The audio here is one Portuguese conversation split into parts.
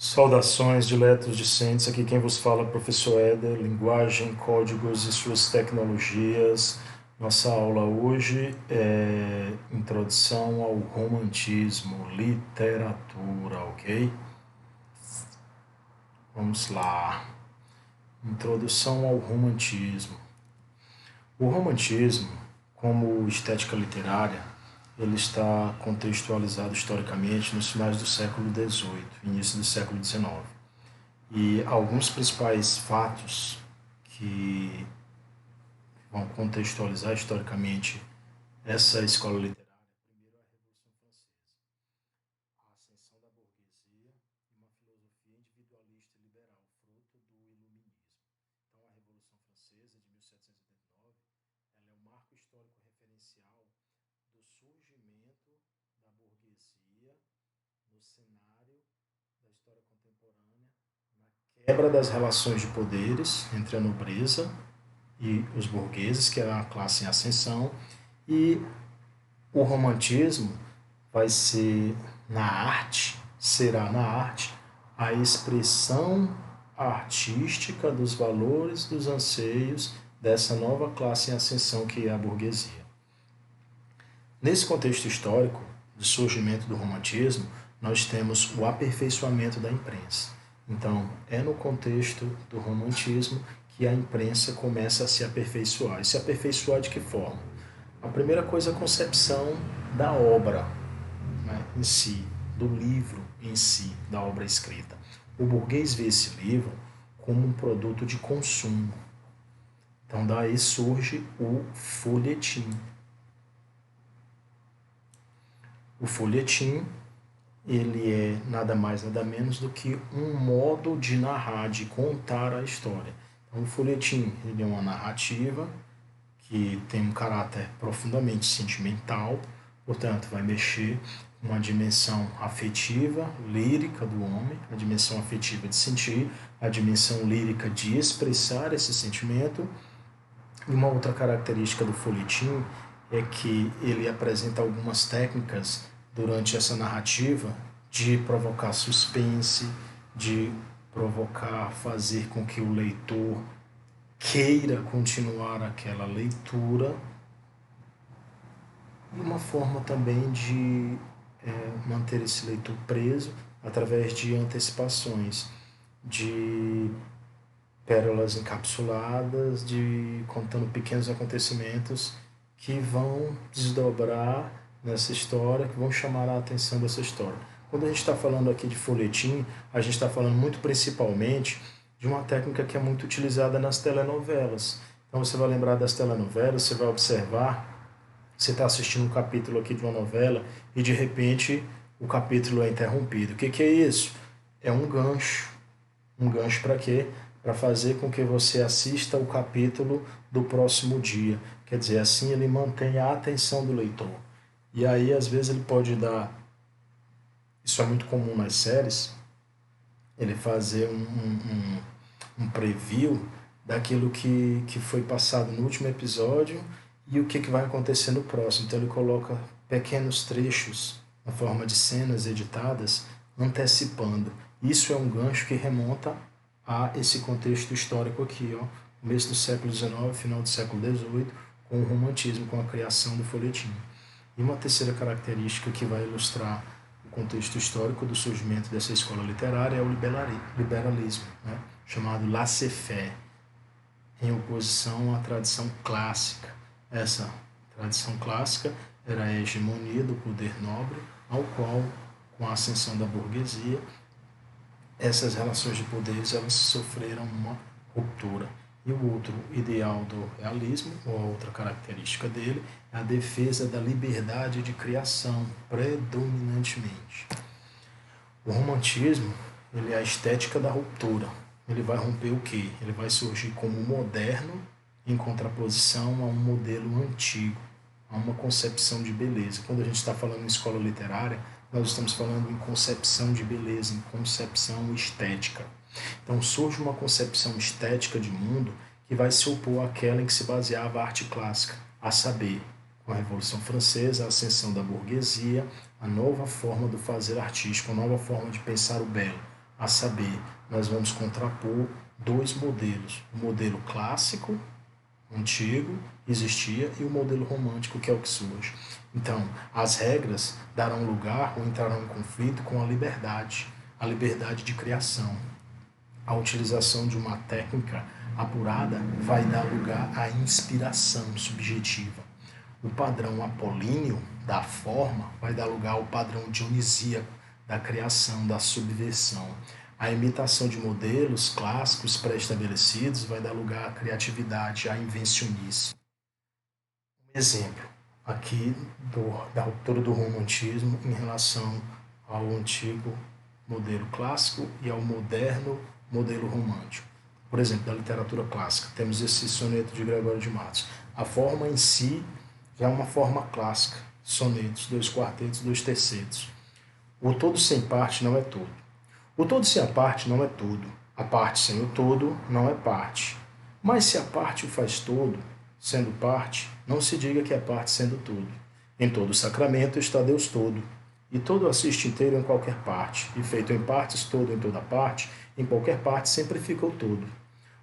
Saudações, diletos discentes. Aqui quem vos fala é o professor Éder, Linguagem, Códigos e suas tecnologias. Nossa aula hoje é Introdução ao Romantismo, Literatura, ok? Vamos lá. Introdução ao Romantismo. O romantismo, como estética literária, ele está contextualizado historicamente nos finais do século XVIII, início do século XIX. E alguns principais fatos que vão contextualizar historicamente essa escola literária. Primeiro, a Revolução Francesa, a ascensão da burguesia e uma filosofia individualista e liberal, fruto do iluminismo. Então, a Revolução Francesa de 1789, ela é um marco histórico referencial do surgimento da burguesia no cenário da história contemporânea, na quebra das relações de poderes entre a nobreza e os burgueses, que era a classe em ascensão, e o romantismo vai ser na arte, será na arte, a expressão artística dos valores, dos anseios dessa nova classe em ascensão que é a burguesia. Nesse contexto histórico do surgimento do romantismo, nós temos o aperfeiçoamento da imprensa. Então, é no contexto do romantismo que a imprensa começa a se aperfeiçoar. E se aperfeiçoar de que forma? A primeira coisa é a concepção da obra, né, em si, do livro em si, da obra escrita. O burguês vê esse livro como um produto de consumo. Então, daí surge o folhetim. O folhetim, ele é nada mais nada menos do que um modo de narrar, de contar a história. Então, o folhetim, ele é uma narrativa que tem um caráter profundamente sentimental, portanto, vai mexer com a dimensão afetiva, lírica do homem, a dimensão afetiva de sentir, a dimensão lírica de expressar esse sentimento. E uma outra característica do folhetim é que ele apresenta algumas técnicas durante essa narrativa de provocar suspense, de provocar, fazer com que o leitor queira continuar aquela leitura, e uma forma também de manter esse leitor preso através de antecipações, de pérolas encapsuladas, de contando pequenos acontecimentos que vão desdobrar nessa história, que vão chamar a atenção dessa história. Quando a gente está falando aqui de folhetim, a gente está falando muito principalmente de uma técnica que é muito utilizada nas telenovelas. Então você vai lembrar das telenovelas, você vai observar, você está assistindo um capítulo aqui de uma novela e de repente o capítulo é interrompido. O que é isso? É um gancho. Um gancho para quê? Para fazer com que você assista o capítulo do próximo dia. Quer dizer, assim ele mantém a atenção do leitor. E aí, às vezes, ele pode dar. Isso é muito comum nas séries, ele fazer um preview daquilo que foi passado no último episódio e o que vai acontecer no próximo. Então, ele coloca pequenos trechos na forma de cenas editadas, antecipando. Isso é um gancho que remonta a esse contexto histórico aqui, ó, começo do século XIX, final do século XVIII, com o romantismo, com a criação do folhetim. E uma terceira característica que vai ilustrar o contexto histórico do surgimento dessa escola literária é o liberalismo, né, chamado laissez-faire, em oposição à tradição clássica. Essa tradição clássica era a hegemonia do poder nobre, ao qual, com a ascensão da burguesia, essas relações de poderes elas sofreram uma ruptura. E o outro ideal do realismo, ou a outra característica dele, é a defesa da liberdade de criação, predominantemente. O romantismo, ele é a estética da ruptura. Ele vai romper o quê? Ele vai surgir como moderno em contraposição a um modelo antigo, a uma concepção de beleza. Quando a gente está falando em escola literária, nós estamos falando em concepção de beleza, em concepção estética. Então surge uma concepção estética de mundo que vai se opor àquela em que se baseava a arte clássica, a saber, com a Revolução Francesa, a ascensão da burguesia, a nova forma do fazer artístico, a nova forma de pensar o belo, A saber, nós vamos contrapor dois modelos. O modelo clássico, antigo, existia, e o modelo romântico, que é o que surge. Então, as regras darão lugar ou entrarão em conflito com a liberdade de criação. A utilização de uma técnica apurada vai dar lugar à inspiração subjetiva. O padrão apolíneo da forma vai dar lugar ao padrão dionisíaco da criação, da subversão. A imitação de modelos clássicos pré-estabelecidos vai dar lugar à criatividade, à invencionice. Um exemplo aqui da ruptura do romantismo em relação ao antigo modelo clássico e ao moderno modelo romântico. Por exemplo, da literatura clássica, temos esse soneto de Gregório de Matos. A forma em si já é uma forma clássica, sonetos, 2 quartetos, 2 tercetos. O todo sem parte não é todo. O todo sem a parte não é todo. A parte sem o todo não é parte. Mas se a parte o faz todo, sendo parte, não se diga que é parte sendo todo. Em todo sacramento está Deus todo, e todo assiste inteiro em qualquer parte, e feito em partes todo em toda parte, em qualquer parte sempre fica o todo.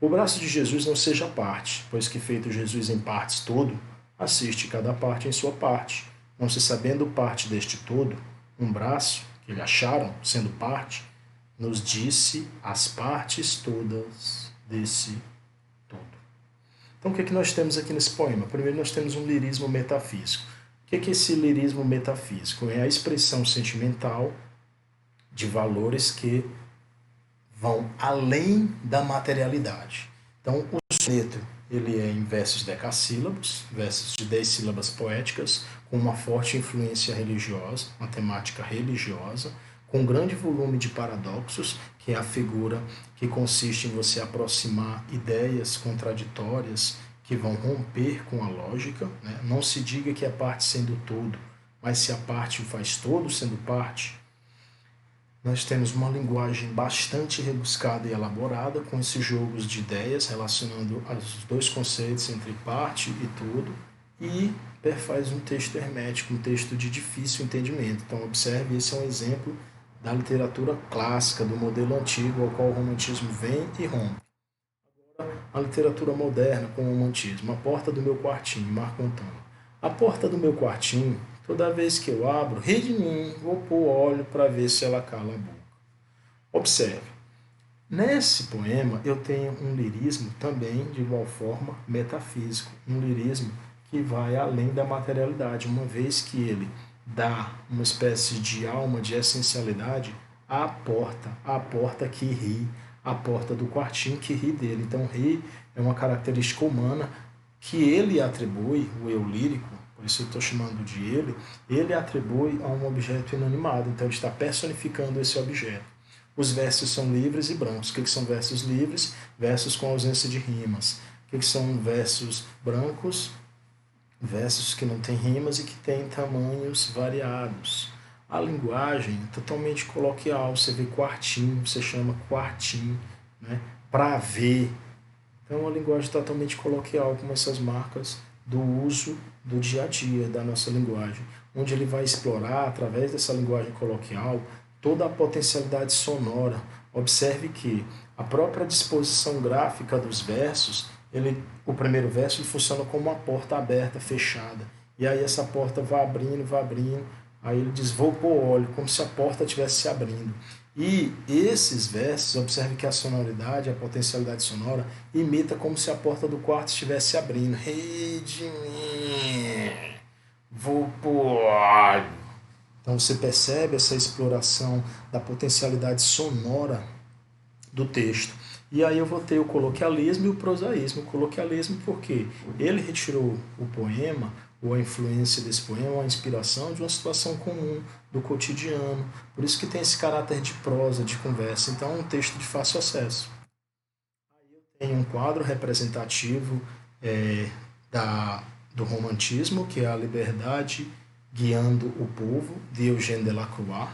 O braço de Jesus não seja parte, pois que feito Jesus em partes todo, assiste cada parte em sua parte, não se sabendo parte deste todo, um braço, que lhe acharam, sendo parte, nos disse as partes todas desse todo. Então, o que nós temos aqui nesse poema? Primeiro, nós temos um lirismo metafísico. O que é esse lirismo metafísico? É a expressão sentimental de valores que vão além da materialidade. Então, o soneto ele é em versos decassílabos, versos de 10 sílabas poéticas, com uma forte influência religiosa, uma temática religiosa, com um grande volume de paradoxos, que é a figura que consiste em você aproximar ideias contraditórias que vão romper com a lógica. Né? Não se diga que é parte sendo todo, mas se a parte o faz todo sendo parte. Nós temos uma linguagem bastante rebuscada e elaborada, com esses jogos de ideias relacionando os dois conceitos entre parte e todo, e perfaz um texto hermético, um texto de difícil entendimento. Então, observe, esse é um exemplo da literatura clássica, do modelo antigo ao qual o romantismo vem e rompe. Agora, a literatura moderna com o romantismo. A porta do meu quartinho, Marco Antônio. A porta do meu quartinho, toda vez que eu abro, ri de mim, vou pôr óleo para ver se ela cala a boca. Observe, nesse poema eu tenho um lirismo também, de igual forma, metafísico. Um lirismo que vai além da materialidade, uma vez que ele dá uma espécie de alma, de essencialidade à porta que ri, a porta do quartinho que ri dele. Então, rir é uma característica humana que ele atribui, o eu lírico, por isso eu estou chamando de ele atribui a um objeto inanimado. Então, ele está personificando esse objeto. Os versos são livres e brancos. O que são versos livres? Versos com ausência de rimas. O que são versos brancos? Versos que não têm rimas e que têm tamanhos variados. A linguagem é totalmente coloquial. Você vê quartinho, você chama quartinho, né? Pra ver. Então, é uma linguagem totalmente coloquial, como essas marcas do uso do dia a dia da nossa linguagem, onde ele vai explorar, através dessa linguagem coloquial, toda a potencialidade sonora. Observe que a própria disposição gráfica dos versos, o primeiro verso ele funciona como uma porta aberta, fechada. E aí essa porta vai abrindo, aí ele diz, vou pôr óleo, como se a porta estivesse se abrindo. E esses versos, observe que a sonoridade, a potencialidade sonora, imita como se a porta do quarto estivesse abrindo. Rei de mim, vou pôr óleo. Então você percebe essa exploração da potencialidade sonora do texto. E aí eu vou ter o coloquialismo e o prosaísmo. O coloquialismo porque ele retirou o poema, ou a influência desse poema, a inspiração de uma situação comum, do cotidiano. Por isso que tem esse caráter de prosa, de conversa. Então é um texto de fácil acesso. Aí eu tenho um quadro representativo do romantismo, que é a liberdade guiando o povo, de Eugène Delacroix.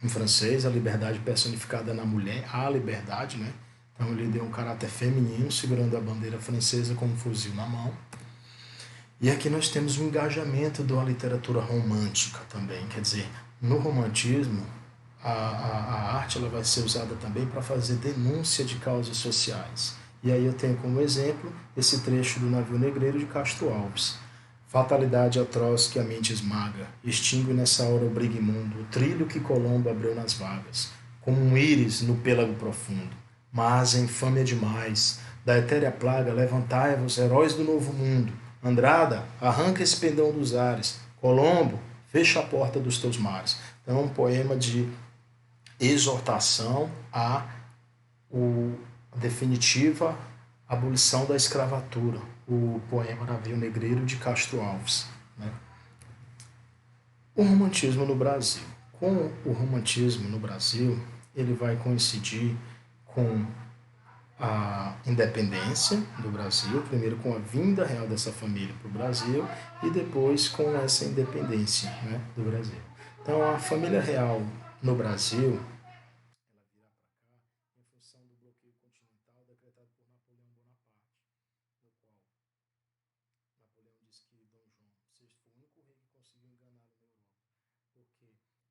Em francês, a liberdade personificada na mulher, a liberdade, né? Então ele deu um caráter feminino, segurando a bandeira francesa com um fuzil na mão. E aqui nós temos um engajamento da literatura romântica também, quer dizer, no romantismo, a arte ela vai ser usada também para fazer denúncia de causas sociais. E aí eu tenho como exemplo esse trecho do Navio Negreiro de Castro Alves. Fatalidade atroz que a mente esmaga, extingue nessa hora o brigue imundo, o trilho que Colombo abriu nas vagas, como um íris no pêlago profundo. Mas a infâmia demais, da etérea plaga, levantai-vos, heróis do novo mundo. Andrada, arranca esse pendão dos ares. Colombo, fecha a porta dos teus mares. Então é um poema de exortação à definitiva abolição da escravatura, o poema Navio Negreiro de Castro Alves. Né? O romantismo no Brasil. Com o romantismo no Brasil, ele vai coincidir com a independência do Brasil, primeiro com a vinda real dessa família para o Brasil e depois com essa independência, né, do Brasil. Então, a família real no Brasil em função do bloqueio continental decretado por Napoleão Bonaparte, no qual Napoleão disse que Dom João VI foi o único rei que conseguiu enganá-lo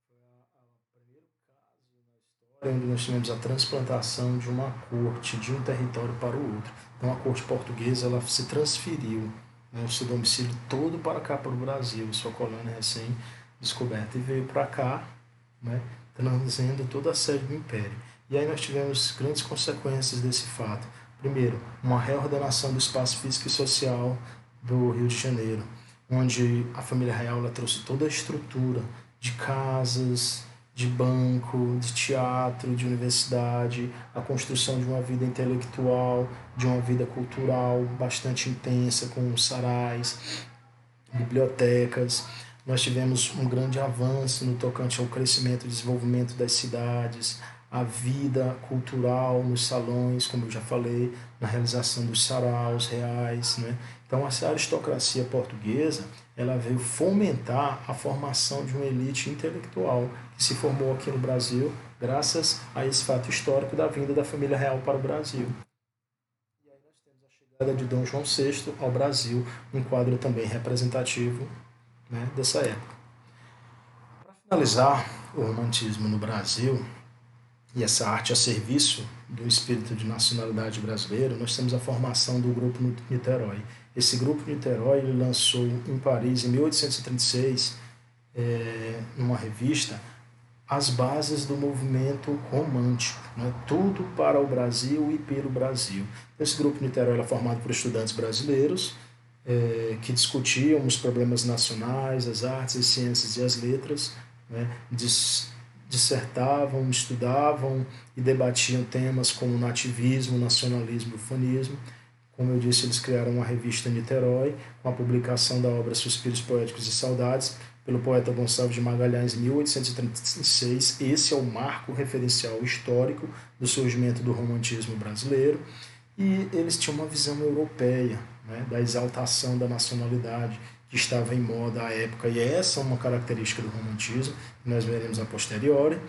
na Europa, porque foi o primeiro caso na história onde nós tivemos a transplantação de uma corte de um território para o outro. Então a corte portuguesa ela se transferiu, né, o seu domicílio todo para cá, para o Brasil, sua colônia recém-descoberta, e veio para cá, né, trazendo toda a sede do Império. E aí nós tivemos grandes consequências desse fato. Primeiro, uma reordenação do espaço físico e social do Rio de Janeiro, onde a família real ela trouxe toda a estrutura de casas, de banco, de teatro, de universidade, a construção de uma vida intelectual, de uma vida cultural bastante intensa, com sarais, bibliotecas. Nós tivemos um grande avanço no tocante ao crescimento e desenvolvimento das cidades, a vida cultural nos salões, como eu já falei, na realização dos saraus reais, né? Então, essa aristocracia portuguesa, ela veio fomentar a formação de uma elite intelectual que se formou aqui no Brasil graças a esse fato histórico da vinda da família real para o Brasil. E aí nós temos a chegada de Dom João VI ao Brasil, um quadro também representativo, né, dessa época. Para finalizar o romantismo no Brasil e essa arte a serviço do espírito de nacionalidade brasileiro, nós temos a formação do Grupo Niterói. Esse Grupo Niterói ele lançou em Paris, em 1836, numa revista, as bases do movimento romântico, né? Tudo para o Brasil e pelo Brasil. Esse Grupo Niterói era formado por estudantes brasileiros que discutiam os problemas nacionais, as artes, as ciências e as letras, né? Dissertavam, estudavam e debatiam temas como nativismo, nacionalismo e ufanismo. Como eu disse, eles criaram uma revista Niterói, com a publicação da obra Suspiros Poéticos e Saudades, pelo poeta Gonçalves de Magalhães, em 1836. Esse é o marco referencial histórico do surgimento do romantismo brasileiro. E eles tinham uma visão europeia, né, da exaltação da nacionalidade, que estava em moda à época, e essa é uma característica do romantismo, que nós veremos a posteriori,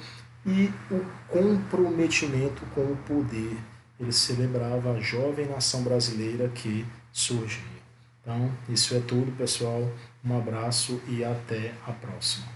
e o comprometimento com o poder. Ele celebrava a jovem nação brasileira que surgia. Então, isso é tudo, pessoal. Um abraço e até a próxima.